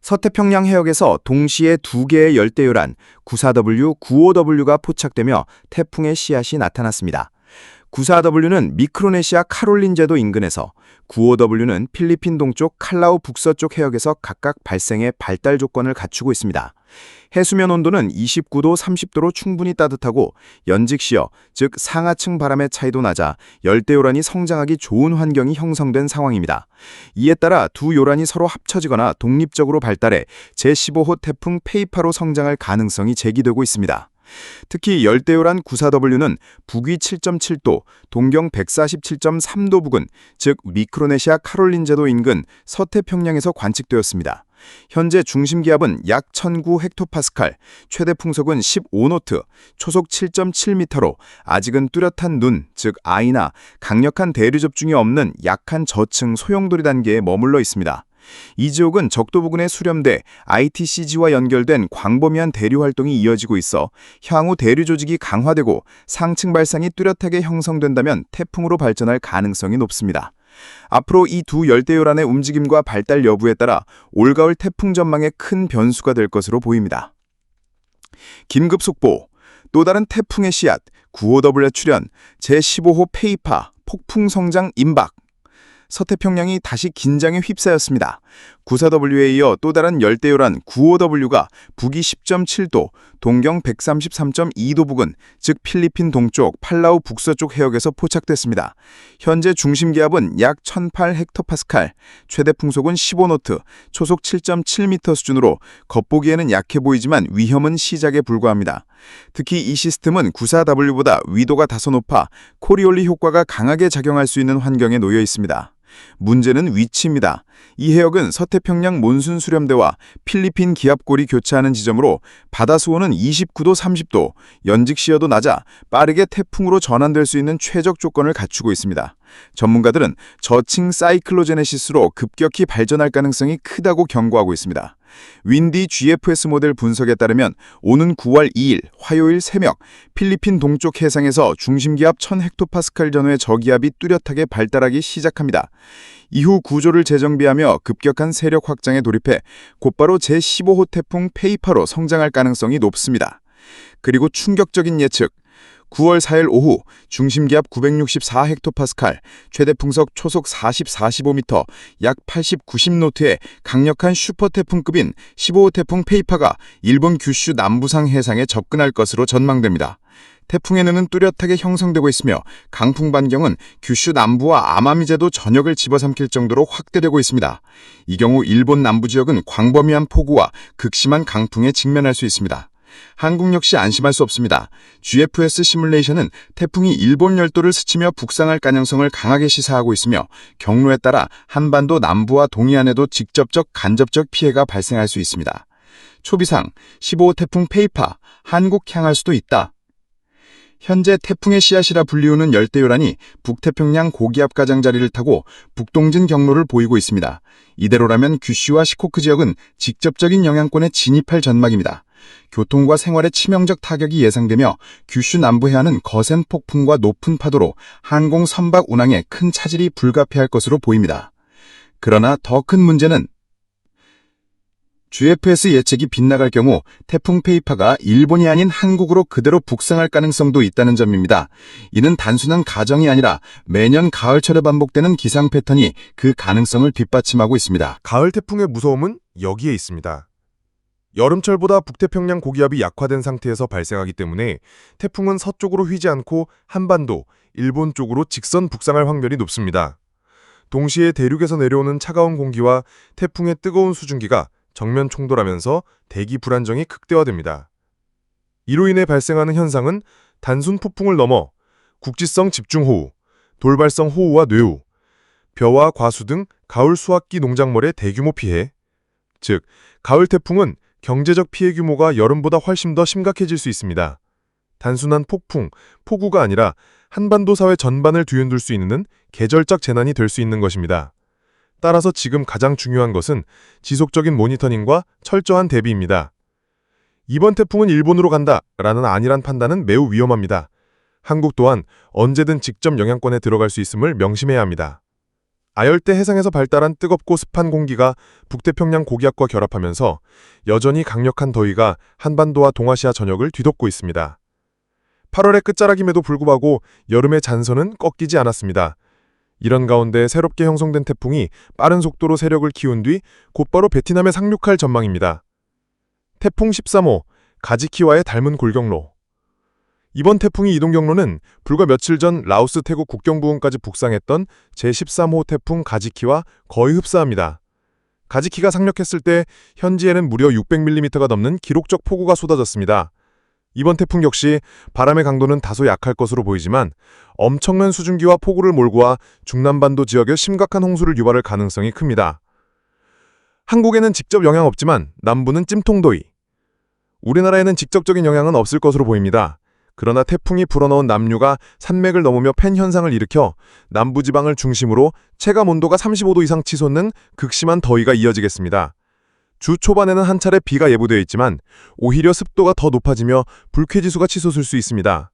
서태평양 해역에서 동시에 두 개의 열대요란 94W, 95W가 포착되며 태풍의 씨앗이 나타났습니다. 94W는 미크로네시아 카롤린 제도 인근에서, 95W는 필리핀 동쪽 칼라우 북서쪽 해역에서 각각 발생의 발달 조건을 갖추고 있습니다. 해수면 온도는 29도, 30도로 충분히 따뜻하고 연직시어, 즉 상하층 바람의 차이도 낮아 열대요란이 성장하기 좋은 환경이 형성된 상황입니다. 이에 따라 두 요란이 서로 합쳐지거나 독립적으로 발달해 제15호 태풍 페이파로 성장할 가능성이 제기되고 있습니다. 특히 열대요란 94W는 북위 7.7도, 동경 147.3도 부근, 즉 미크로네시아 카롤린 제도 인근 서태평양에서 관측되었습니다. 현재 중심 기압은 약 1009헥토파스칼, 최대 풍속은 15노트, 초속 7.7m로 아직은 뚜렷한 눈, 즉 아이나 강력한 대류 접중이 없는 약한 저층 소용돌이 단계에 머물러 있습니다. 이 지역은 적도 부근에 수렴돼 ITCG와 연결된 광범위한 대류 활동이 이어지고 있어 향후 대류 조직이 강화되고 상층 발상이 뚜렷하게 형성된다면 태풍으로 발전할 가능성이 높습니다. 앞으로 이 두 열대요란의 움직임과 발달 여부에 따라 올가을 태풍 전망에 큰 변수가 될 것으로 보입니다. 긴급 속보, 또 다른 태풍의 씨앗 95W의 출현, 제15호 페이파, 폭풍 성장 임박. 서태평양이 다시 긴장에 휩싸였습니다. 94W에 이어 또 다른 열대요란 95W가 북위 10.7도, 동경 133.2도 부근, 즉 필리핀 동쪽 팔라우 북서쪽 해역에서 포착됐습니다. 현재 중심 기압은 약 1008헥토파스칼, 최대 풍속은 15노트, 초속 7.7m 수준으로 겉보기에는 약해 보이지만 위험은 시작에 불과합니다. 특히 이 시스템은 94W보다 위도가 다소 높아 코리올리 효과가 강하게 작용할 수 있는 환경에 놓여 있습니다. 문제는 위치입니다. 이 해역은 서태평양 몬순 수렴대와 필리핀 기압골이 교차하는 지점으로 바다 수온은 29도, 30도, 연직 시야도 낮아 빠르게 태풍으로 전환될 수 있는 최적 조건을 갖추고 있습니다. 전문가들은 저층 사이클로제네시스로 급격히 발전할 가능성이 크다고 경고하고 있습니다. 윈디 GFS 모델 분석에 따르면 오는 9월 2일 화요일 새벽 필리핀 동쪽 해상에서 중심기압 1000헥토파스칼 전후의 저기압이 뚜렷하게 발달하기 시작합니다. 이후 구조를 재정비하며 급격한 세력 확장에 돌입해 곧바로 제15호 태풍 페이파로 성장할 가능성이 높습니다. 그리고 충격적인 예측, 9월 4일 오후 중심기압 964헥토파스칼, 최대 풍속 초속 40-45m, 약 80-90노트의 강력한 슈퍼태풍급인 15호 태풍 페이파가 일본 규슈 남부상 해상에 접근할 것으로 전망됩니다. 태풍의 눈은 뚜렷하게 형성되고 있으며 강풍 반경은 규슈 남부와 아마미제도 전역을 집어삼킬 정도로 확대되고 있습니다. 이 경우 일본 남부 지역은 광범위한 폭우와 극심한 강풍에 직면할 수 있습니다. 한국 역시 안심할 수 없습니다. GFS 시뮬레이션은 태풍이 일본 열도를 스치며 북상할 가능성을 강하게 시사하고 있으며 경로에 따라 한반도 남부와 동해안에도 직접적, 간접적 피해가 발생할 수 있습니다. 초비상 15호 태풍 페이파, 한국 향할 수도 있다. 현재 태풍의 씨앗이라 불리우는 열대요란이 북태평양 고기압 가장자리를 타고 북동진 경로를 보이고 있습니다. 이대로라면 규슈와 시코크 지역은 직접적인 영향권에 진입할 전망입니다. 교통과 생활에 치명적 타격이 예상되며 규슈 남부 해안은 거센 폭풍과 높은 파도로 항공 선박 운항에 큰 차질이 불가피할 것으로 보입니다. 그러나 더 큰 문제는 GFS 예측이 빗나갈 경우 태풍 페이파가 일본이 아닌 한국으로 그대로 북상할 가능성도 있다는 점입니다. 이는 단순한 가정이 아니라 매년 가을철에 반복되는 기상 패턴이 그 가능성을 뒷받침하고 있습니다. 가을 태풍의 무서움은 여기에 있습니다. 여름철보다 북태평양 고기압이 약화된 상태에서 발생하기 때문에 태풍은 서쪽으로 휘지 않고 한반도, 일본 쪽으로 직선 북상할 확률이 높습니다. 동시에 대륙에서 내려오는 차가운 공기와 태풍의 뜨거운 수증기가 정면 충돌하면서 대기 불안정이 극대화됩니다. 이로 인해 발생하는 현상은 단순 폭풍을 넘어 국지성 집중호우, 돌발성 호우와 뇌우, 벼와 과수 등 가을 수확기 농작물의 대규모 피해, 즉 가을 태풍은 경제적 피해 규모가 여름보다 훨씬 더 심각해질 수 있습니다. 단순한 폭풍, 폭우가 아니라 한반도 사회 전반을 뒤흔들 수 있는 계절적 재난이 될 수 있는 것입니다. 따라서 지금 가장 중요한 것은 지속적인 모니터링과 철저한 대비입니다. 이번 태풍은 일본으로 간다 라는 안일한 판단은 매우 위험합니다. 한국 또한 언제든 직접 영향권에 들어갈 수 있음을 명심해야 합니다. 아열대 해상에서 발달한 뜨겁고 습한 공기가 북태평양 고기압과 결합하면서 여전히 강력한 더위가 한반도와 동아시아 전역을 뒤덮고 있습니다. 8월의 끝자락임에도 불구하고 여름의 잔선은 꺾이지 않았습니다. 이런 가운데 새롭게 형성된 태풍이 빠른 속도로 세력을 키운 뒤 곧바로 베트남에 상륙할 전망입니다. 태풍 13호, 가지키와의 닮은 골경로. 이번 태풍의 이동 경로는 불과 며칠 전 라오스 태국 국경 부근까지 북상했던 제13호 태풍 가지키와 거의 흡사합니다. 가지키가 상륙했을 때 현지에는 무려 600mm가 넘는 기록적 폭우가 쏟아졌습니다. 이번 태풍 역시 바람의 강도는 다소 약할 것으로 보이지만 엄청난 수증기와 폭우를 몰고 와 중남반도 지역에 심각한 홍수를 유발할 가능성이 큽니다. 한국에는 직접 영향 없지만 남부는 찜통더위. 우리나라에는 직접적인 영향은 없을 것으로 보입니다. 그러나 태풍이 불어넣은 남류가 산맥을 넘으며 팬 현상을 일으켜 남부지방을 중심으로 체감 온도가 35도 이상 치솟는 극심한 더위가 이어지겠습니다. 주 초반에는 한 차례 비가 예보되어 있지만 오히려 습도가 더 높아지며 불쾌지수가 치솟을 수 있습니다.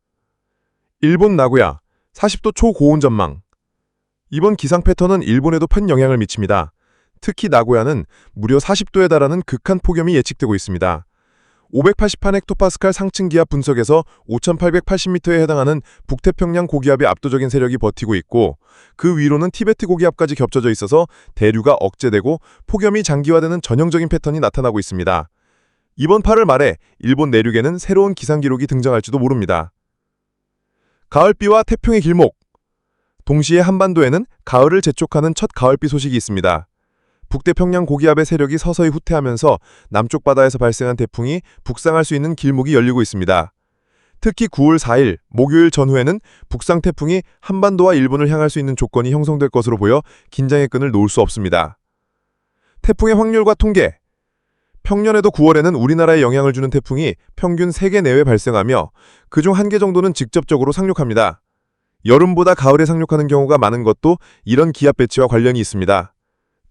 일본 나고야 40도 초고온 전망. 이번 기상 패턴은 일본에도 큰 영향을 미칩니다. 특히 나고야는 무려 40도에 달하는 극한 폭염이 예측되고 있습니다. 588헥토파스칼 상층 기압 분석에서 5,880m에 해당하는 북태평양 고기압의 압도적인 세력이 버티고 있고 그 위로는 티베트 고기압까지 겹쳐져 있어서 대류가 억제되고 폭염이 장기화되는 전형적인 패턴이 나타나고 있습니다. 이번 8월 말에 일본 내륙에는 새로운 기상 기록이 등장할지도 모릅니다. 가을비와 태풍의 길목. 동시에 한반도에는 가을을 재촉하는 첫 가을비 소식이 있습니다. 북태평양 고기압의 세력이 서서히 후퇴하면서 남쪽 바다에서 발생한 태풍이 북상할 수 있는 길목이 열리고 있습니다. 특히 9월 4일 목요일 전후에는 북상 태풍이 한반도와 일본을 향할 수 있는 조건이 형성될 것으로 보여 긴장의 끈을 놓을 수 없습니다. 태풍의 확률과 통계. 평년에도 9월에는 우리나라에 영향을 주는 태풍이 평균 3개 내외 발생하며 그중 1개 정도는 직접적으로 상륙합니다. 여름보다 가을에 상륙하는 경우가 많은 것도 이런 기압 배치와 관련이 있습니다.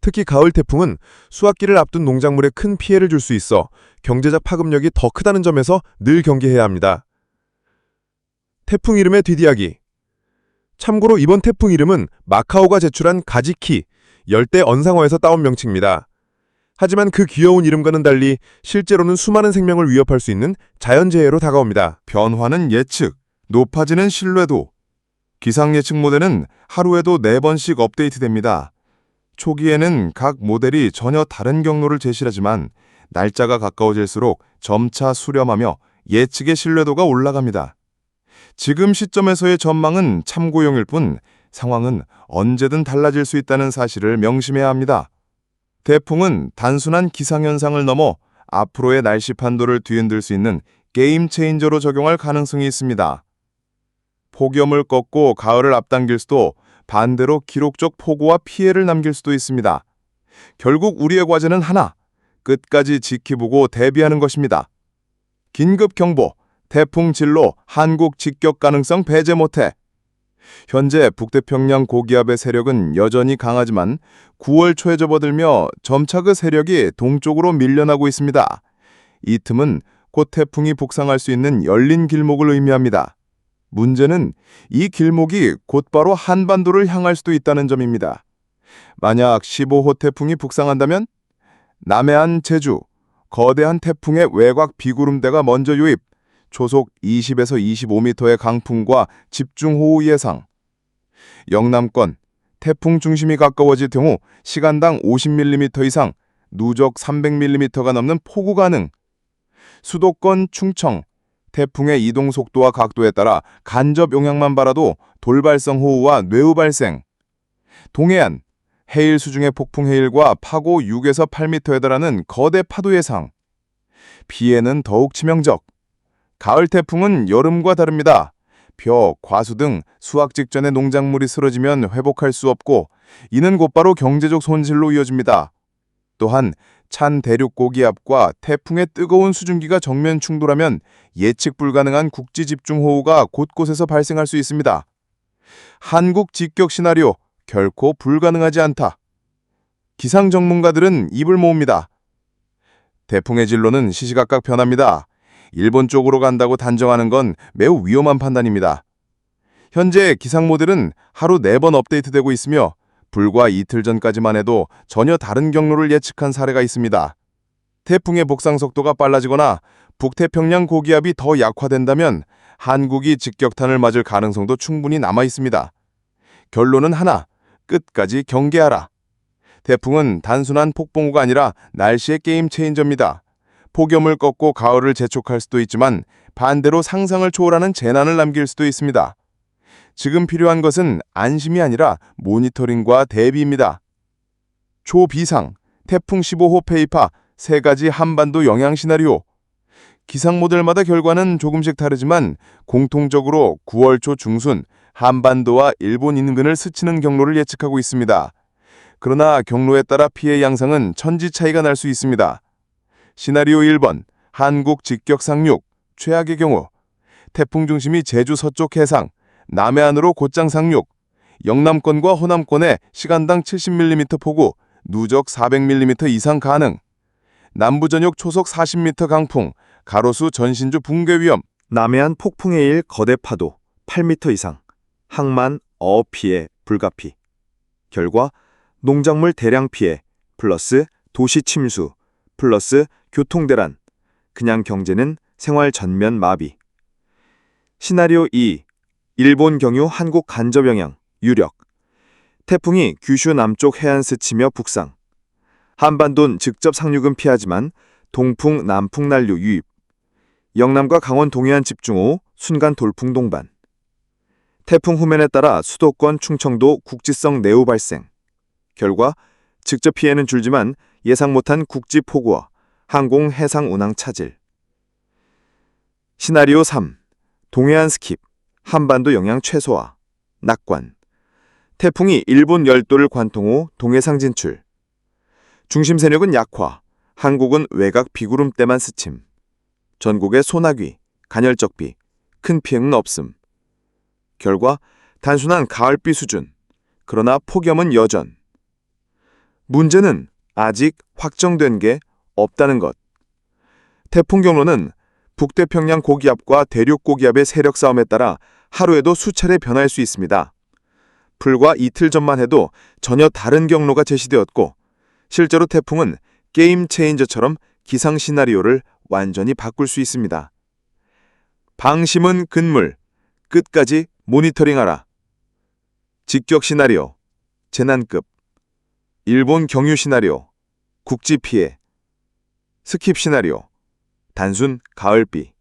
특히 가을 태풍은 수확기를 앞둔 농작물에 큰 피해를 줄 수 있어 경제적 파급력이 더 크다는 점에서 늘 경계해야 합니다. 태풍 이름의 뒷이야기. 참고로 이번 태풍 이름은 마카오가 제출한 가지키, 열대 언상어에서 따온 명칭입니다. 하지만 그 귀여운 이름과는 달리 실제로는 수많은 생명을 위협할 수 있는 자연재해로 다가옵니다. 변화는 예측, 높아지는 신뢰도. 기상 예측 모델은 하루에도 4번씩 업데이트됩니다. 초기에는 각 모델이 전혀 다른 경로를 제시하지만 날짜가 가까워질수록 점차 수렴하며 예측의 신뢰도가 올라갑니다. 지금 시점에서의 전망은 참고용일 뿐 상황은 언제든 달라질 수 있다는 사실을 명심해야 합니다. 태풍은 단순한 기상현상을 넘어 앞으로의 날씨 판도를 뒤흔들 수 있는 게임 체인저로 적용할 가능성이 있습니다. 폭염을 꺾고 가을을 앞당길 수도 반대로 기록적 폭우와 피해를 남길 수도 있습니다. 결국 우리의 과제는 하나, 끝까지 지켜보고 대비하는 것입니다. 긴급 경보, 태풍 진로, 한국 직격 가능성 배제 못해. 현재 북태평양 고기압의 세력은 여전히 강하지만 9월 초에 접어들며 점차 그 세력이 동쪽으로 밀려나고 있습니다. 이 틈은 곧 태풍이 북상할 수 있는 열린 길목을 의미합니다. 문제는 이 길목이 곧바로 한반도를 향할 수도 있다는 점입니다. 만약 15호 태풍이 북상한다면 남해안 제주, 거대한 태풍의 외곽 비구름대가 먼저 유입, 초속 20에서 25m의 강풍과 집중호우 예상. 영남권, 태풍 중심이 가까워질 경우 시간당 50mm 이상, 누적 300mm가 넘는 폭우 가능. 수도권 충청, 태풍의 이동 속도와 각도에 따라 간접 영향만 받아도 돌발성 호우와 뇌우 발생. 동해안, 해일 수중의 폭풍 해일과 파고 6에서 8m에 달하는 거대 파도 예상. 피해는 더욱 치명적. 가을 태풍은 여름과 다릅니다. 벼, 과수 등 수확 직전에 농작물이 쓰러지면 회복할 수 없고 이는 곧바로 경제적 손실로 이어집니다. 또한 찬 대륙 고기압과 태풍의 뜨거운 수증기가 정면 충돌하면 예측 불가능한 국지 집중호우가 곳곳에서 발생할 수 있습니다. 한국 직격 시나리오 결코 불가능하지 않다. 기상 전문가들은 입을 모읍니다. 태풍의 진로는 시시각각 변합니다. 일본 쪽으로 간다고 단정하는 건 매우 위험한 판단입니다. 현재 기상 모델은 하루 4번 업데이트되고 있으며 불과 이틀 전까지만 해도 전혀 다른 경로를 예측한 사례가 있습니다. 태풍의 복상 속도가 빨라지거나 북태평양 고기압이 더 약화된다면 한국이 직격탄을 맞을 가능성도 충분히 남아 있습니다. 결론은 하나, 끝까지 경계하라. 태풍은 단순한 폭풍우가 아니라 날씨의 게임 체인저입니다. 폭염을 꺾고 가을을 재촉할 수도 있지만 반대로 상상을 초월하는 재난을 남길 수도 있습니다. 지금 필요한 것은 안심이 아니라 모니터링과 대비입니다. 초비상, 태풍 15호 페이파, 3가지 한반도 영향 시나리오. 기상 모델마다 결과는 조금씩 다르지만 공통적으로 9월 초 중순 한반도와 일본 인근을 스치는 경로를 예측하고 있습니다. 그러나 경로에 따라 피해 양상은 천지 차이가 날 수 있습니다. 시나리오 1번, 한국 직격 상륙, 최악의 경우 태풍 중심이 제주 서쪽 해상, 남해안으로 곧장 상륙, 영남권과 호남권에 시간당 70mm 폭우, 누적 400mm 이상 가능, 남부 전역 초속 40m 강풍, 가로수 전신주 붕괴 위험, 남해안 폭풍의 일 거대 파도 8m 이상, 항만 어업 피해 불가피. 결과 농작물 대량 피해 플러스 도시 침수 플러스 교통 대란, 그냥 경제는 생활 전면 마비. 시나리오 2, 일본 경유 한국 간접 영향 유력. 태풍이 규슈 남쪽 해안 스치며 북상. 한반도는 직접 상륙은 피하지만 동풍 남풍 난류 유입. 영남과 강원 동해안 집중호 순간 돌풍 동반. 태풍 후면에 따라 수도권 충청도 국지성 내후 발생. 결과 직접 피해는 줄지만 예상 못한 국지 폭우와 항공 해상 운항 차질. 시나리오 3, 동해안 스킵, 한반도 영향 최소화, 낙관. 태풍이 일본 열도를 관통 후 동해상 진출. 중심 세력은 약화, 한국은 외곽 비구름대만 스침. 전국에 소나기, 간헐적비, 큰 피해는 없음. 결과 단순한 가을비 수준, 그러나 폭염은 여전. 문제는 아직 확정된 게 없다는 것. 태풍 경로는 북태평양 고기압과 대륙 고기압의 세력 싸움에 따라 하루에도 수차례 변화할 수 있습니다. 불과 이틀 전만 해도 전혀 다른 경로가 제시되었고, 실제로 태풍은 게임 체인저처럼 기상 시나리오를 완전히 바꿀 수 있습니다. 방심은 금물, 끝까지 모니터링하라. 직격 시나리오, 재난급. 일본 경유 시나리오, 국지 피해. 스킵 시나리오, 단순 가을비.